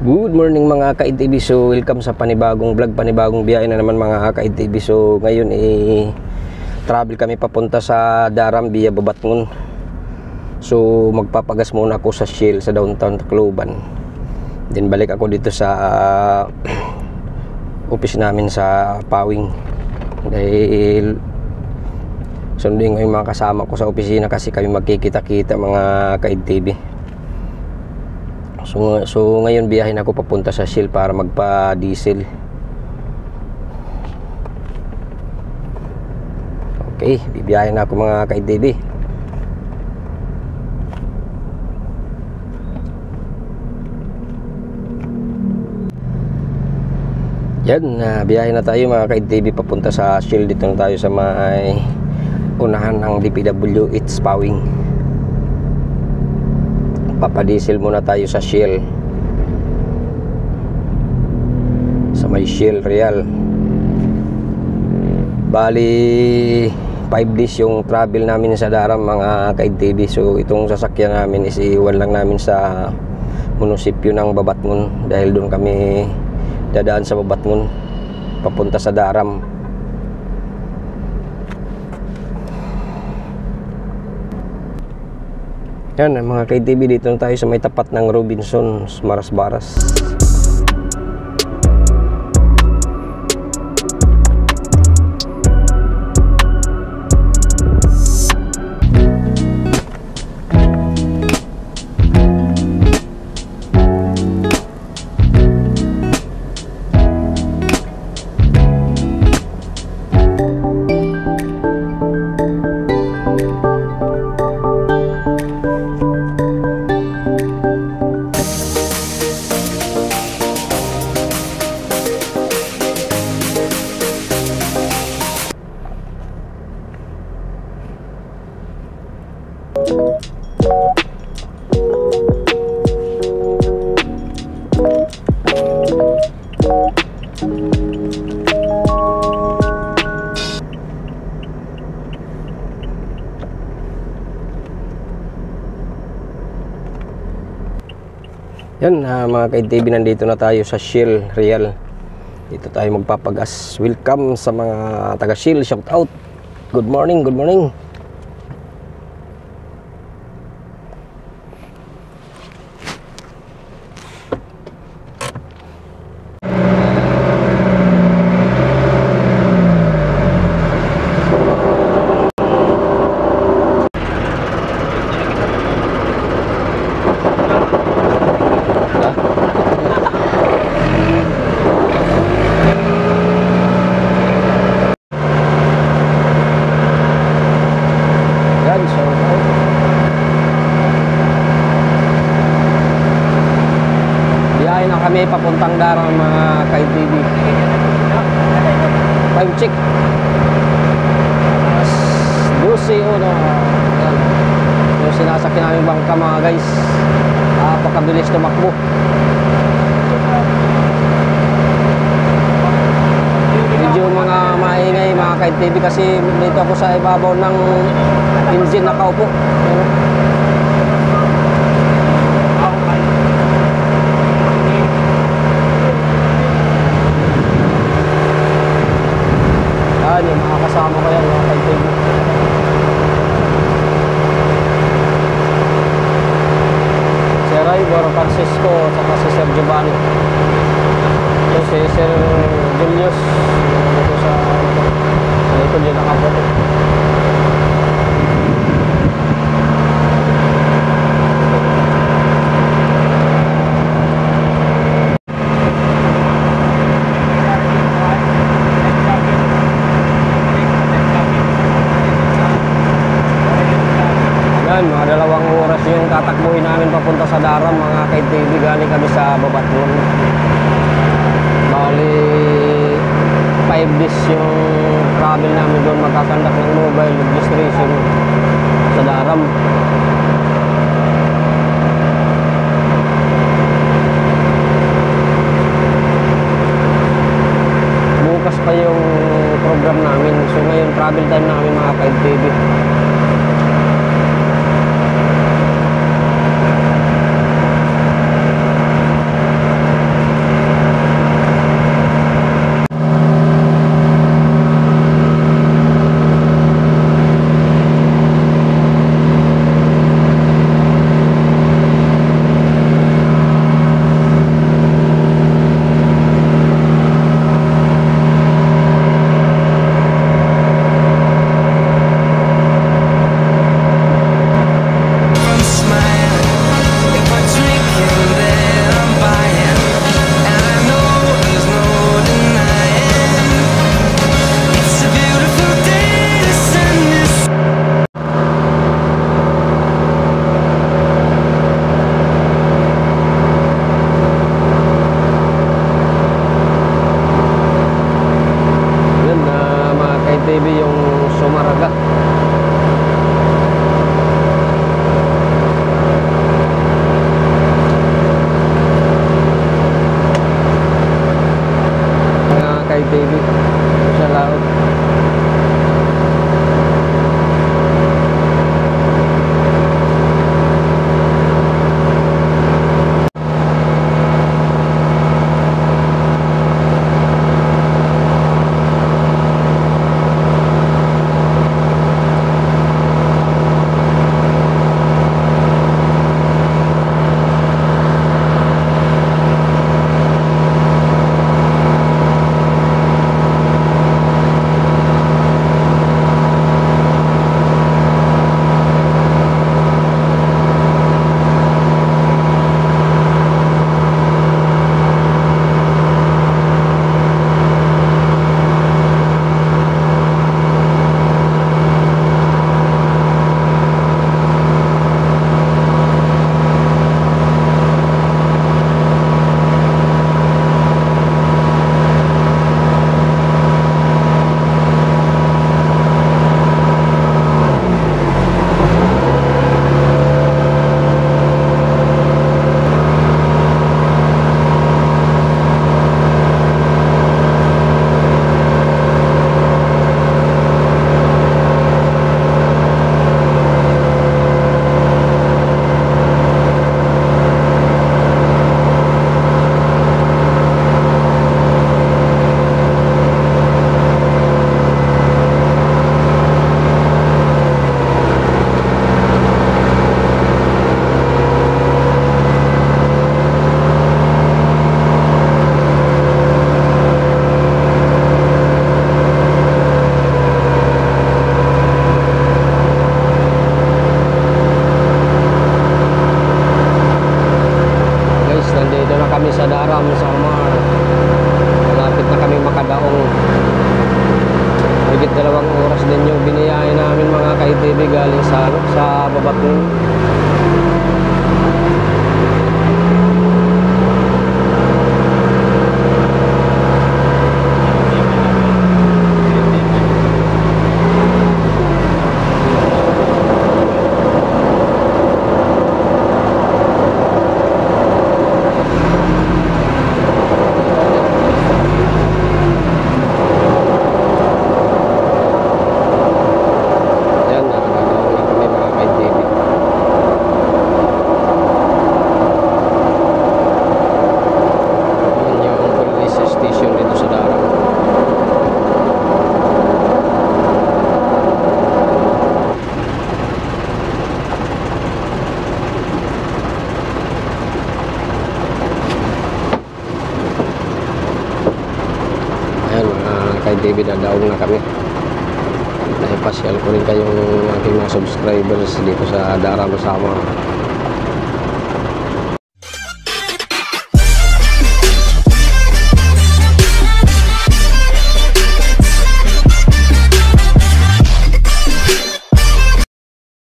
Good morning mga ka-ITV. So welcome sa panibagong vlog, panibagong biyahe na naman mga ka-ITV. So ngayon travel kami papunta sa Daram via Babatngon. So magpapagas muna ako sa Shell sa downtown Tacloban. Then balik ako dito sa office namin sa Pawing. Dahil sundin ko yung mga kasama ko sa opisina kasi kami magkikita-kita mga ka-ITV. So ngayon biyahin ako papunta sa Shell para magpa-diesel. Okay, bibiyahin ako mga ka-ITV. Yan, biyahin na tayo mga ka-ITV papunta sa Shell. Dito na tayo sa may unahan ng DPWH Pawing. Papadiesel muna tayo sa Shell, sa may Shell Real. Bali 5 days yung travel namin sa Daram mga ka-ITV. So itong sasakyan namin is iwan lang namin sa munisipyo ng Babatngon dahil doon kami dadaan sa Babatngon papunta sa Daram. Yan mga ka-ITV, dito na tayo sa may tapat ng Robinsons, Marasbaras. Yan mga ka-ITV, nandito na tayo sa Shell Real. Dito tayo magpapagas. Welcome sa mga taga Shell, shout out. Good morning, good morning. Kami papuntang Daram mga ka-ITV. Time check 12:01. Yan yung sinasakyan namin bangka mga guys. Napakabilis tumakbo. Medyo mga maingay mga ka-ITV kasi dito ako sa ibabaw ng engine nakaupo. Yung mga kasama ko yan mga ka-ITV. Si Ray, Boro Francisco, at saka si Sir Giovanni. Ito si Sir Julius. Ito sa ito dyan nakapoto. Mga 2 oras yung tatakbuhin namin papunta sa Daram mga ka-ITV. Galing kami sa Babatngon. Bali 5 days yung travel namin doon. Magkakandak ng mobile registration sa Daram. Bukas pa yung program namin. So ngayon travel time namin mga ka-ITV. dalawang oras din yung biniyahe namin mga ka-ITV galing sa Babatngon. Kay David, nadaog na kami. Naipasyal ko rin kayong aking mga subscribers dito sa Daram Sama.